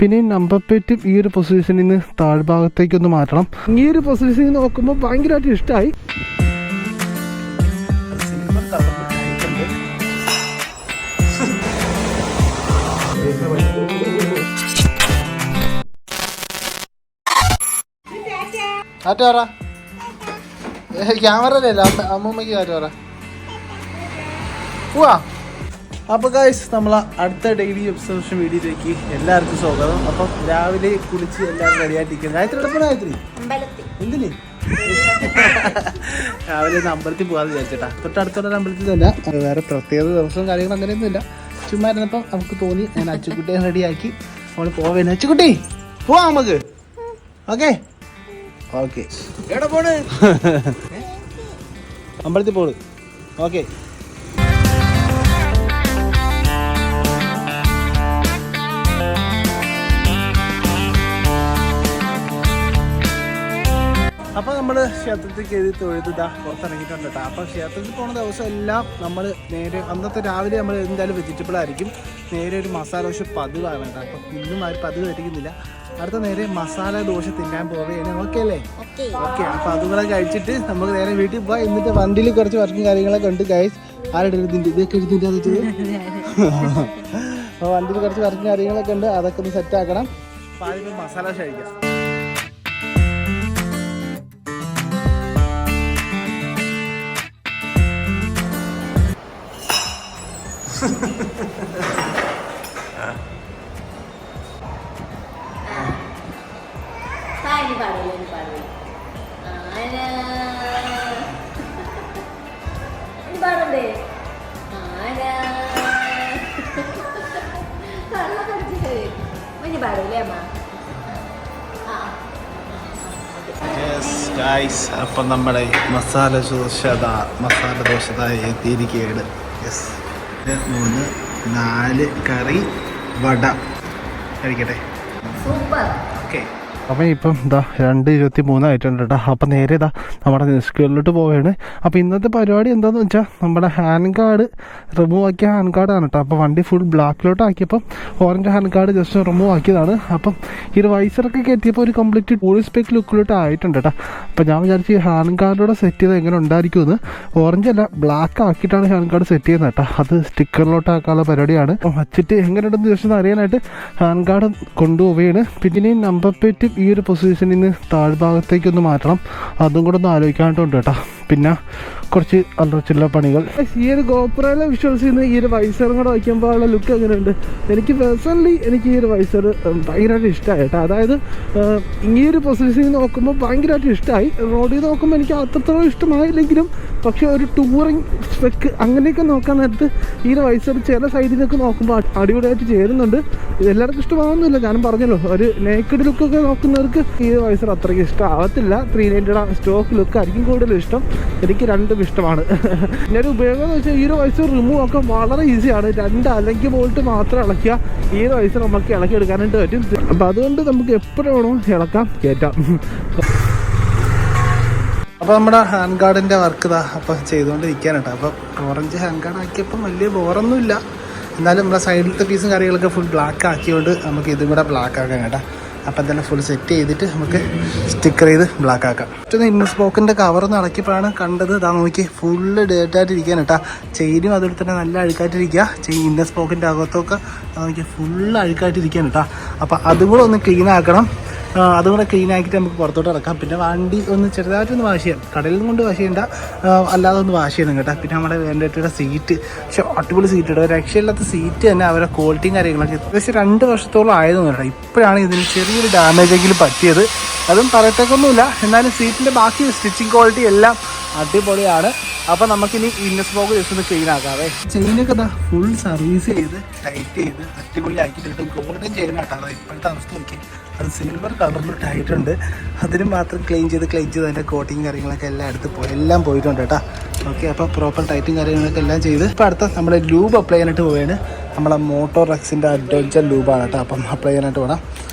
പിന്നെ നമ്പർ പ്ലേറ്റും ഈ ഒരു പൊസിഷനിൽ നിന്ന് താഴ്ഭാഗത്തേക്കൊന്ന് മാറ്റണം. ഈ ഒരു പൊസിഷനിൽ നോക്കുമ്പോൾ ഭയങ്കരമായിട്ട് ഇഷ്ടമായി. ആറ്റോറ ക്യാമറയിലല്ല അമ്മൂമ്മക്ക് ആറ്റോറ പോവാ. അപ്പോൾ ഗൈസ് നമ്മൾ അടുത്ത ഡെയിലി ഒബ്സർവേഷൻ വീഡിയോയിലേക്ക് എല്ലാവർക്കും സ്വാഗതം. അപ്പം രാവിലെ കുളിച്ച് എല്ലാവരും റെഡിയായിട്ടിരിക്കുന്നത്. ഗായത്രി എടുക്കണം. ഗായത്രി എന്തിന് രാവിലെ ഒന്ന് അമ്പലത്തിൽ പോകാമെന്ന് വിചാരിച്ചിട്ടാ. തൊട്ടടുത്തുള്ള അമ്പലത്തിലല്ല, വേറെ പ്രത്യേക ദിവസവും കാര്യങ്ങളും അങ്ങനെയൊന്നുമില്ല. ചുമ്മാ ഇരുന്നപ്പം നമുക്ക് തോന്നി. ഞാൻ അച്ചുക്കുട്ടിയെ റെഡിയാക്കി നമ്മൾ പോവേനെ. അച്ചുക്കുട്ടി പോവാം നമുക്ക്. ഓക്കെ ഓക്കെ എവിടെ പോണ്? അമ്പലത്തിൽ പോണ്. ഓക്കെ അപ്പോൾ നമ്മൾ ക്ഷേത്രത്തിൽ കയറി തൊഴുതാ പുറത്തിറങ്ങിയിട്ടുണ്ട് കേട്ടോ. അപ്പോൾ ക്ഷേത്രത്തിൽ പോകുന്ന ദിവസം എല്ലാം നമ്മൾ നേരെ അന്നത്തെ രാവിലെ നമ്മൾ എന്തായാലും വെജിറ്റബിൾ ആയിരിക്കും. നേരെ ഒരു മസാല ദോശ പതിവാണ് കേട്ടോ. അപ്പം ഇന്നും ആരും പതിവ് കഴിക്കുന്നില്ല. അടുത്ത നേരെ മസാല ദോശ തിന്നാൻ പോവുകയാണ്. ഓക്കെ അല്ലേ? ഓക്കെ. അപ്പോൾ അതുകൂടെ കഴിച്ചിട്ട് നമുക്ക് നേരെ വീട്ടിൽ പോകാം. എന്നിട്ട് വണ്ടിയിൽ കുറച്ച് വർക്കും കാര്യങ്ങളൊക്കെ ഉണ്ട് ഗൈസ്. ആരുടെ ഇതൊക്കെ എഴുതിൻ്റെ വെച്ചത്. അപ്പോൾ വണ്ടിയിൽ കുറച്ച് വർക്കും കാര്യങ്ങളൊക്കെ ഉണ്ട്. അതൊക്കെ ഒന്ന് സെറ്റാക്കണം. അപ്പോൾ ആദ്യം മസാല ദോശ കഴിക്കാം. അപ്പം നമ്മുടെ മസാല ദോശ എത്തിയിരിക്കുകയാണ്. യെസ്, 3 4 കറി വട കഴിക്കട്ടെ. ഓക്കെ. അപ്പം ഇപ്പം ഇതാ 2:23 ആയിട്ടുണ്ട് കേട്ടോ. അപ്പം നേരെ ഇതാ നമ്മുടെ നിസ്കൂളിലോട്ട് പോവുകയാണ്. അപ്പോൾ ഇന്നത്തെ പരിപാടി എന്താണെന്ന് വെച്ചാൽ നമ്മുടെ ഹാൻഡ് കാർഡ് റിമൂവ് ആക്കിയ ഹാൻഡ് കാർഡാണ് കേട്ടോ. അപ്പോൾ വണ്ടി ഫുൾ ബ്ലാക്കിലോട്ട് ആക്കിയപ്പം orange hand card just remove ആക്കിയതാണ്. അപ്പം ഈ ഒരു വൈസറൊക്കെ കയറ്റിയപ്പോൾ ഒരു കംപ്ലീറ്റ് ടൂറിസ്റ്റ് സ്പെക്ക് ലുക്കിലോട്ട് ആയിട്ടുണ്ട് കേട്ടോ. അപ്പോൾ ഞാൻ വിചാരിച്ചു ഈ ഹാൻഡ് കാർഡോടെ സെറ്റ് ചെയ്ത് എങ്ങനെ ഉണ്ടായിരിക്കുമെന്ന്. ഓറഞ്ച് അല്ല, ബ്ലാക്ക് ആക്കിയിട്ടാണ് ഹാൻഡ് കാർഡ് സെറ്റ് ചെയ്യുന്നത് കേട്ടോ. അത് സ്റ്റിക്കറിലോട്ട് ആക്കാനുള്ള പരിപാടിയാണ്. അപ്പം വച്ചിട്ട് എങ്ങനെയുണ്ടെന്ന് ജസ്റ്റ് അറിയാനായിട്ട് ഹാൻഡ് കാർഡ് കൊണ്ടുപോവുകയാണ്. പിന്നെ നമ്പർ പ്ലേറ്റും ഈ ഒരു പൊസിഷനിൽ നിന്ന് താഴ്ഭാഗത്തേക്കൊന്ന് മാറ്റണം. അതും കൂടെ ഒന്ന് ആലോചിക്കാനായിട്ടുണ്ട് കേട്ടോ. പിന്നെ കുറച്ച് അല്ലറച്ചില്ല പണികൾ. ഈ ഒരു ഗോപ്രോയിലെ വിഷ്വൽസിൽ നിന്ന് ഈ ഒരു വൈസറും കൂടെ വയ്ക്കുമ്പോൾ ഉള്ള ലുക്ക് എങ്ങനെയുണ്ട്? എനിക്ക് പേഴ്സണലി ഈ ഒരു വൈസർ ഭയങ്കരമായിട്ട് ഇഷ്ടമായി കേട്ടോ. അതായത് ഈ ഒരു പൊസിഷനിൽ നോക്കുമ്പോൾ ഭയങ്കരമായിട്ട് ഇഷ്ടമായി. റോഡിൽ നോക്കുമ്പോൾ എനിക്ക് അത്രത്തോളം ഇഷ്ടമായില്ലെങ്കിലും പക്ഷേ ഒരു ടൂറിങ് സ്പെക്ക് അങ്ങനെയൊക്കെ നോക്കാൻ നേരത്ത് ഈ ഒരു വൈസർ ചില സൈഡിൽ നിന്നൊക്കെ നോക്കുമ്പോൾ അടിപൊളിയായിട്ട് ചേരുന്നുണ്ട്. എല്ലാവർക്കും ഇഷ്ടമാകുന്നില്ല, ഞാനും പറഞ്ഞല്ലോ. ഒരു നേക്കഡ് ലുക്കൊക്കെ നോക്കുന്നവർക്ക് ഈ വൈസർ അത്രയ്ക്ക് ഇഷ്ടമാവത്തില്ല. 390 സ്റ്റോക്ക് ലുക്കായിരിക്കും കൂടുതലും ഇഷ്ടം. എനിക്ക് രണ്ടും ഇഷ്ടമാണ്. പിന്നെ ഒരു ഉപയോഗം എന്ന് വെച്ചാൽ ഈ ഒരു വൈസർ റിമൂവ് ആക്കാൻ വളരെ ഈസിയാണ്. 2 അല്ലെങ്കിൽ ബോൾട്ട് മാത്രം ഇളക്കുക ഈ ഒരു വൈസർ നമുക്ക് ഇളക്കി എടുക്കാനായിട്ട് പറ്റും. അപ്പം അതുകൊണ്ട് നമുക്ക് എപ്പോഴും വേണോ ഇളക്കാം, കയറ്റാം. അപ്പോൾ നമ്മുടെ ഹാൻഡ് കാർഡിൻ്റെ വർക്ക് ഇതാ അപ്പം ചെയ്തുകൊണ്ടിരിക്കുകയാണ് കേട്ടോ. അപ്പം ഓറഞ്ച് ഹാൻഡ് കാർഡ് ആക്കിയപ്പം വലിയ ബോറൊന്നുമില്ല. എന്നാലും നമ്മുടെ സൈഡിലത്തെ പീസും കാര്യങ്ങളൊക്കെ ഫുൾ ബ്ലാക്ക് ആക്കിയതുകൊണ്ട് നമുക്ക് ഇതും കൂടെ ബ്ലാക്ക് ആക്കാം കേട്ടോ. അപ്പം തന്നെ ഫുൾ സെറ്റ് ചെയ്തിട്ട് നമുക്ക് സ്റ്റിക്കർ ചെയ്ത് ബ്ലാക്ക് ആക്കാം. മറ്റൊന്ന് ഇൻസ്പോക്കിൻ്റെ കവറൊന്ന് ഇളക്കിയപ്പോഴാണ് കണ്ടത്. ഇതാ നോക്കി ഫുള്ള് ഡേറ്റായിട്ടിരിക്കാൻ കേട്ടോ. ചെയിനും അതുപോലെ തന്നെ നല്ല അഴുക്കായിട്ടിരിക്കുക. ഇൻസ്പോക്കിൻ്റെ അകത്തൊക്കെ നോക്കി ഫുള്ള് അഴുക്കായിട്ടിരിക്കാൻ കേട്ടോ. അപ്പം അതും കൂടെ ഒന്ന് ക്ലീൻ ആക്കണം. അതും കൂടെ ക്ലീൻ ആക്കിയിട്ട് നമുക്ക് പുറത്തോട്ട് ഇറക്കാം. പിന്നെ വണ്ടി ഒന്ന് ചെറുതായിട്ടൊന്ന് വാഷ് ചെയ്യാം. കടലിൽ കൊണ്ട് വാഷ് ചെയ്യേണ്ട, അല്ലാതെ ഒന്ന് വാഷ് ചെയ്യണം കേട്ടോ. പിന്നെ നമ്മുടെ വേണ്ടയുടെ സീറ്റ്, പക്ഷേ അടിപൊളി സീറ്റ് കേട്ടോ. രക്ഷയില്ലാത്ത സീറ്റ് തന്നെ. അവരുടെ ക്വാളിറ്റിയും കാര്യങ്ങളൊക്കെ ഏകദേശം 2 വർഷത്തോളം ആയതെന്ന് കേട്ടോ. ഇപ്പോഴാണ് ഇതിന് ചെറിയൊരു ഡാമേജ് എങ്കിലും പറ്റിയത്. അതും പറയത്തേക്കൊന്നുമില്ല. എന്നാലും സീറ്റിൻ്റെ ബാക്കി സ്റ്റിച്ചിങ് ക്വാളിറ്റി എല്ലാം അടിപൊളിയാണ്. അപ്പോൾ നമുക്കിനി ഇന്നസ് ബോഗ് ജസ്റ്റ് ഒന്ന് ക്ലീൻ ആക്കാവേ. ചെയിനൊക്കെ ഇതാ ഫുൾ സർവീസ് ചെയ്ത് ടൈറ്റ് ചെയ്ത് അടിപൊളി ആക്കിയിട്ട് ഗോൾഡൻ ചെയിൻ ആട്ടാ. ഇപ്പോഴത്തെ അവസ്ഥ നോക്കി അത് സിൽവർ കളറിലോട്ട് ആയിട്ടുണ്ട്. അതിന് മാത്രം ക്ലീൻ ചെയ്ത് അതിൻ്റെ കോട്ടിങ് കാര്യങ്ങളൊക്കെ എല്ലാം പോയിട്ടുണ്ട് കേട്ടോ. ഓക്കെ. അപ്പോൾ പ്രോപ്പർ ടൈറ്റും കാര്യങ്ങളൊക്കെ എല്ലാം ചെയ്ത് ഇപ്പോൾ അടുത്ത നമ്മുടെ ലൂബ് അപ്ലൈ ചെയ്യാനായിട്ട് പോവുകയാണ്. നമ്മളെ മോട്ടോറെക്സിൻ്റെ അഡ്വഞ്ചർ ലൂബാണ് കേട്ടോ. അപ്പം അപ്ലൈ ചെയ്യാനായിട്ട് വേണം.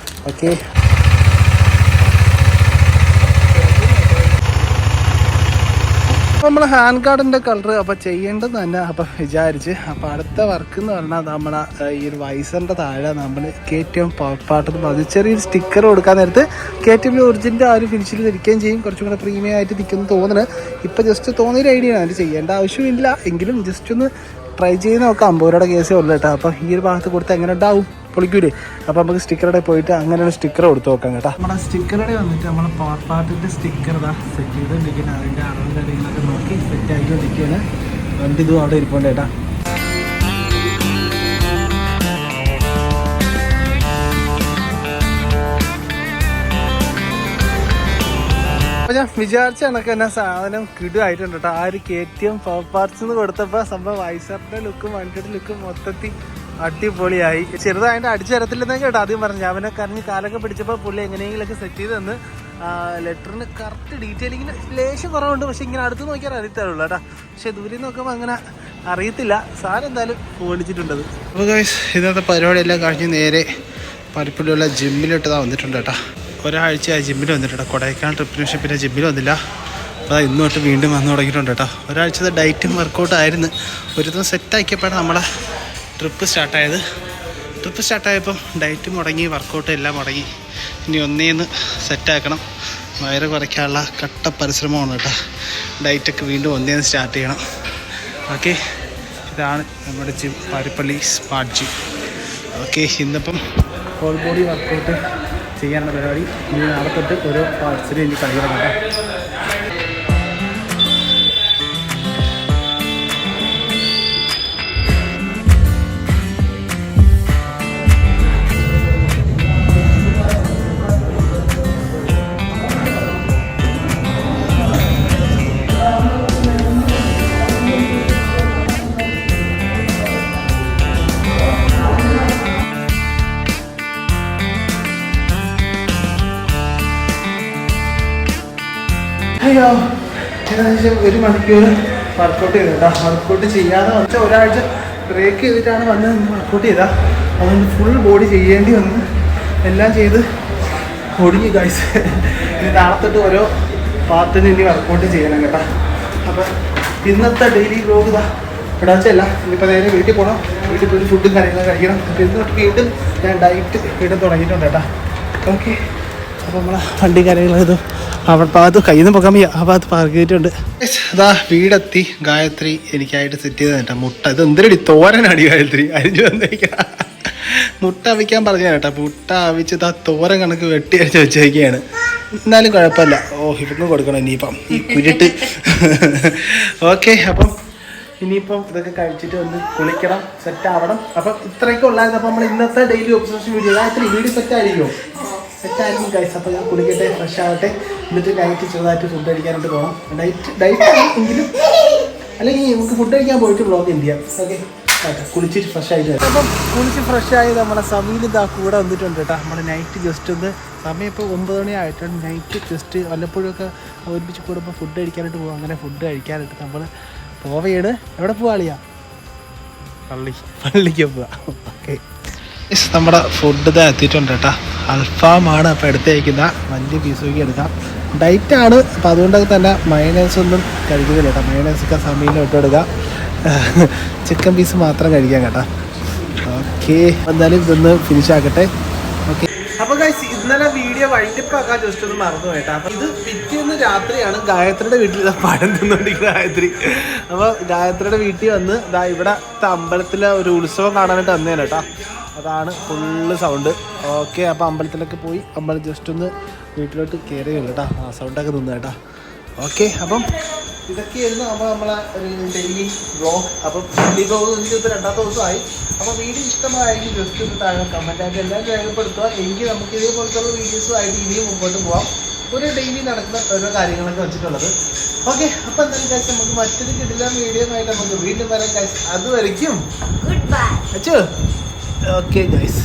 ഓക്കെ. നമ്മൾ ഹാൻഡ് ഗാർഡിൻ്റെ കളർ അപ്പോൾ ചെയ്യേണ്ടത് തന്നെ അപ്പം വിചാരിച്ച് അപ്പോൾ അടുത്ത വർക്ക് എന്ന് പറഞ്ഞാൽ നമ്മളെ ഈ ഒരു വൈസറിൻ്റെ താഴെ നമ്മൾ KTM പവർ പാർട്ട് പറഞ്ഞ് ചെറിയൊരു സ്റ്റിക്കർ കൊടുക്കാൻ നേരത്ത് KTM ഒറിജിൻ്റെ ആ ഒരു ഫിനിഷിൽ നിൽക്കുകയും ചെയ്യും. കുറച്ചും കൂടെ പ്രീമിയം ആയിട്ട് നിൽക്കുന്നു തോന്നുന്നത്. ഇപ്പോൾ ജസ്റ്റ് തോന്നിയൊരു ഐഡിയ ആണ്, അത് ചെയ്യേണ്ട ആവശ്യമില്ല എങ്കിലും ജസ്റ്റ് ഒന്ന് ട്രൈ ചെയ്ത് നോക്കാം. 50 രൂപയുടെ കേസേ ഉള്ളൂ കേട്ടോ. അപ്പോൾ ഈ ഒരു ഭാഗത്ത് കൊടുത്ത് എങ്ങനെ ഉണ്ടാവും, പൊളിക്കൂലേ? അപ്പോൾ നമുക്ക് സ്റ്റിക്കറുടെ പോയിട്ട് അങ്ങനെ ഒരു സ്റ്റിക്കർ കൊടുത്ത് നോക്കാം കേട്ടോ. നമ്മുടെ സ്റ്റിക്കറുടെ വന്നിട്ട് നമ്മളെ പവർ പാർട്ടിൻ്റെ സ്റ്റിക്കർ ഇതാ സെറ്റ് ചെയ്തുകൊണ്ടിരിക്കുന്നത്. അതിൻ്റെ അളവും കാര്യങ്ങളൊക്കെ നോക്കി സെറ്റ് ആക്കിക്കൊണ്ടിരിക്കുകയാണ്. വണ്ടി ഇതും അവിടെ ഇരിപ്പുണ്ട് കേട്ടോ. അപ്പോൾ ഞാൻ വിചാരിച്ച കണക്ക് തന്നെ സാധനം കിടുവായിട്ടുണ്ട് കേട്ടോ. ആ ഒരു KTM പവർ പാർട്സ് എന്ന് കൊടുത്തപ്പോൾ സംഭവം വൈസറിൻ്റെ ലുക്കും വണ്ടിയുടെ ലുക്കും മൊത്തത്തിൽ അടിപൊളിയായി. ചെറുതായിട്ട് അടിച്ചു തരത്തില്ലെന്നൊക്കെ കേട്ടോ ആദ്യം പറഞ്ഞു. അവനെ കരഞ്ഞ് കാലൊക്കെ പിടിച്ചപ്പോൾ പുള്ളി എങ്ങനെയെങ്കിലൊക്കെ സെറ്റ് ചെയ്ത് തന്ന്. ലെറ്ററിന് കറക്റ്റ് ഡീറ്റെയിലിങ്ങിന് ലേശം കുറവുണ്ട്, പക്ഷെ ഇങ്ങനെ അടുത്ത് നോക്കിയാൽ അറിയത്തുള്ളൂ കേട്ടോ. പക്ഷെ ദൂരെ നോക്കുമ്പോൾ അങ്ങനെ അറിയത്തില്ല. സാധനം എന്തായാലും ഓടിച്ചിട്ടുണ്ടത്. അപ്പോൾ ഗൈസ് ഇന്നത്തെ പരിപാടിയെല്ലാം കഴിഞ്ഞ് നേരെ പരിപ്പുള്ളിയുള്ള ജിമ്മിലോട്ട് വന്നിട്ടുണ്ട് കേട്ടോ. ഒരാഴ്ച ജിമ്മിൽ വന്നിട്ടുണ്ട്. കൊടൈക്കനാൽ ട്രിപ്പിന് ശേഷം പിന്നെ ജിമ്മിൽ വന്നില്ല. അപ്പോൾ ഇന്ന് തൊട്ട് വീണ്ടും വന്ന് തുടങ്ങിയിട്ടുണ്ട് കേട്ടോ. ഒരാഴ്ചത്തെ ഡയറ്റും വർക്കൗട്ടും ആയിരുന്നു. ഒരു ദിവസം സെറ്റാക്കിയപ്പോഴാണ് നമ്മളെ ട്രിപ്പ് സ്റ്റാർട്ടായപ്പോൾ ഡയറ്റ് മുടങ്ങി, വർക്കൗട്ട് എല്ലാം മുടങ്ങി. ഇനി ഒന്നേന്ന് സെറ്റാക്കണം. വയറ് കുറയ്ക്കാനുള്ള കട്ട പരിശ്രമമാണ് കേട്ടോ. ഡയറ്റൊക്കെ വീണ്ടും ഒന്നേന്ന് സ്റ്റാർട്ട് ചെയ്യണം. ഓക്കെ, ഇതാണ് നമ്മുടെ gym, Paripally smart gym. Okay, ഇന്നിപ്പം ഹോൾ ബോഡി വർക്കൗട്ട് ചെയ്യാനുള്ള പരിപാടി. ഇനി നാളെ തൊട്ട് ഓരോ പാർട്സിനും എനിക്ക് കളിക്കണം കേട്ടോ. അയ്യോ, ഏകദേശം 1 മണിക്കൂർ വർക്കൗട്ട് ചെയ്തു കേട്ടോ. വർക്കൗട്ട് ചെയ്യാതെ വെച്ചാൽ ഒരാഴ്ച ബ്രേക്ക് ചെയ്തിട്ടാണ് വന്ന് വർക്കൗട്ട് ചെയ്താൽ അതുകൊണ്ട് ഫുൾ ബോഡി ചെയ്യേണ്ടി വന്ന് എല്ലാം ചെയ്ത് ഒടുങ്ങി ഗൈസ്. ഇനി നാളെ തൊട്ട് ഓരോ പാർട്ടിന് ഇനി വർക്കൗട്ട് ചെയ്യണം കേട്ടോ. അപ്പോൾ ഇന്നത്തെ ഡെയിലി വ്ലോഗ് ഇതാ ഇവിടെ വെച്ചല്ല. ഇനിയിപ്പോൾ നേരെ വീട്ടിൽ പോകണം. വീട്ടിൽ പോയി ഫുഡും കാര്യങ്ങളും കഴിക്കണം. അപ്പോൾ ഇന്ന് തൊട്ട് വീണ്ടും ഞാൻ ഡയറ്റ് ഇടാൻ തുടങ്ങിയിട്ടുണ്ട് കേട്ടോ. ഓക്കെ, അപ്പോൾ നമ്മളെ വണ്ടി കാര്യങ്ങളത് അവിടെ ഭാഗത്ത് കയ്യിൽ നിന്ന് പോകാൻ വയ്യ. ആ ഭാഗത്ത് പാർക്ക് ചെയ്തിട്ടുണ്ട്. അതാ വീടെത്തി. ഗായത്രി എനിക്കായിട്ട് സെറ്റ് ചെയ്ത് കേട്ടോ മുട്ട. ഇത് എന്തിനടി തോരനാടി ഗായത്രി അരിഞ്ഞു വന്നേക്കാം. മുട്ട അവിക്കാൻ പറഞ്ഞു കേട്ടോ. മുട്ട അവിച്ച് ഇതാ തോരൻ കണക്ക് വെട്ടി അടിച്ച് വെച്ചേക്കുകയാണ്. എന്നാലും കുഴപ്പമില്ല. ഓ, ഇവക്കും കൊടുക്കണം ഇനിയിപ്പം ഈ കുരുട്ട്. ഓക്കെ, അപ്പം ഇനിയിപ്പം ഇതൊക്കെ കഴിച്ചിട്ട് ഒന്ന് കുളിക്കണം, സെറ്റ് ആവണം. അപ്പം ഇത്രയൊക്കെ ഉള്ളായിരുന്നു. അപ്പം നമ്മൾ ഇന്നത്തെ daily observation video. Gayathri video സെറ്റായിരിക്കുമോ? സെറ്റായിരിക്കും ഗൈസ്. അപ്പോൾ ഞാൻ കുളിക്കട്ടെ, ഫ്രഷ് ആവട്ടെ. എന്നിട്ട് നൈറ്റ് ചെറുതായിട്ട് ഫുഡ് കഴിക്കാനായിട്ട് പോകണം. ഡയറ്റ് എങ്കിലും അല്ലെങ്കിൽ നമുക്ക് ഫുഡ് കഴിക്കാൻ പോയിട്ട് വ്ളോഗ് എന്ത് ചെയ്യാം. ഓക്കെ, കുളിച്ചിട്ട് ഫ്രഷ് ആയിട്ട് വരാം. അപ്പം കുളിച്ച് ഫ്രഷ് ആയി നമ്മളെ സമീൽ ഇതാ കൂടെ വന്നിട്ടുണ്ട് കേട്ടോ. നമ്മൾ നൈറ്റ് ജസ്റ്റ് ഒന്ന് സമയം ഇപ്പോൾ 9 മണി ആയിട്ടാണ്. നൈറ്റ് ജസ്റ്റ് വല്ലപ്പോഴൊക്കെ ഒരുമിച്ച് കൂടുമ്പോൾ ഫുഡ് കഴിക്കാനായിട്ട് പോകും. അങ്ങനെ ഫുഡ് കഴിക്കാനായിട്ട് നമ്മൾ പോവുകയാണ്. എവിടെ പോവാളിയാ? പള്ളിക്ക് പോവാം. ഓക്കെ, നമ്മുടെ ഫുഡ് ഇത് എത്തിയിട്ടുണ്ട് കേട്ടോ. അൽഫാമാണ് അപ്പോൾ എടുത്ത് കഴിക്കുന്ന. വലിയ പീസ് നോക്കി എടുക്കാം. ഡയറ്റാണ്, അപ്പോൾ അതുകൊണ്ടൊക്കെ തന്നെ മയണൈസ് ഒന്നും കഴിക്കുന്നില്ല കേട്ടോ. മയണൈസൊക്കെ സമീലിന് ഇട്ടെടുക്കുക. ചിക്കൻ പീസ് മാത്രം കഴിക്കാം കേട്ടോ. ഓക്കെ, എന്തായാലും ഇതൊന്ന് ഫിനിഷ് ആക്കട്ടെ. ഓക്കെ, അപ്പോൾ ഗൈസ് ഇന്നലെ വീഡിയോ വൈകിട്ടാക്കാൻ ജസ്റ്റ് ഒന്ന് മറന്നു കേട്ടോ. അപ്പോൾ ഇത് പിറ്റേന്ന് രാത്രിയാണ് ഗായത്രിയുടെ വീട്ടിൽ പഴം തിന്നുകൊണ്ടിരിക്കുന്ന ഗായത്രി. അപ്പോൾ ഗായത്രിയുടെ വീട്ടിൽ വന്ന് ഇതാ ഇവിടുത്തെ അമ്പലത്തിലെ ഒരു ഉത്സവം കാണാനായിട്ട് വന്നേനെ കേട്ടോ. അതാണ് ഫുള്ള് സൗണ്ട്. ഓക്കെ, അപ്പോൾ അമ്പലത്തിലൊക്കെ പോയി അമ്പലം ജസ്റ്റ് ഒന്ന് വീട്ടിലോട്ട് കയറിയുള്ളൂ കേട്ടോ. ആ സൗണ്ടൊക്കെ നിന്ന് കേട്ടോ. ഓക്കെ, അപ്പം ഇതൊക്കെയായിരുന്നു അപ്പോൾ നമ്മളെ ഒരു ഡെയിലി വ്ളോഗ്. അപ്പം ഡെയിലി വ്ളോഗ് ഇപ്പോൾ 2ാമത്തെ ദിവസമായി. അപ്പോൾ വീഡിയോ ഇഷ്ടമായെങ്കിൽ ജസ്റ്റ് ഒന്ന് താഴെ കമൻറ്റായിട്ട് എല്ലാവരും രേഖപ്പെടുത്തുക. എങ്കിൽ നമുക്ക് ഇതേപോലത്തുള്ള വീഡിയോസുമായിട്ട് ഇനിയും മുമ്പോട്ട് പോകാം. ഒരു ഡെയിലി നടക്കുന്ന ഓരോ കാര്യങ്ങളൊക്കെ വെച്ചിട്ടുള്ളത്. ഓക്കെ, അപ്പോൾ എന്തായാലും കാശ് നമുക്ക് മറ്റൊരു കിടില വീഡിയോ ആയിട്ട് നമുക്ക് വീണ്ടും വരാൻ കാശ്. അതുവരയ്ക്കും ഗുഡ് ബൈ. അച്ഛോ. Okay guys.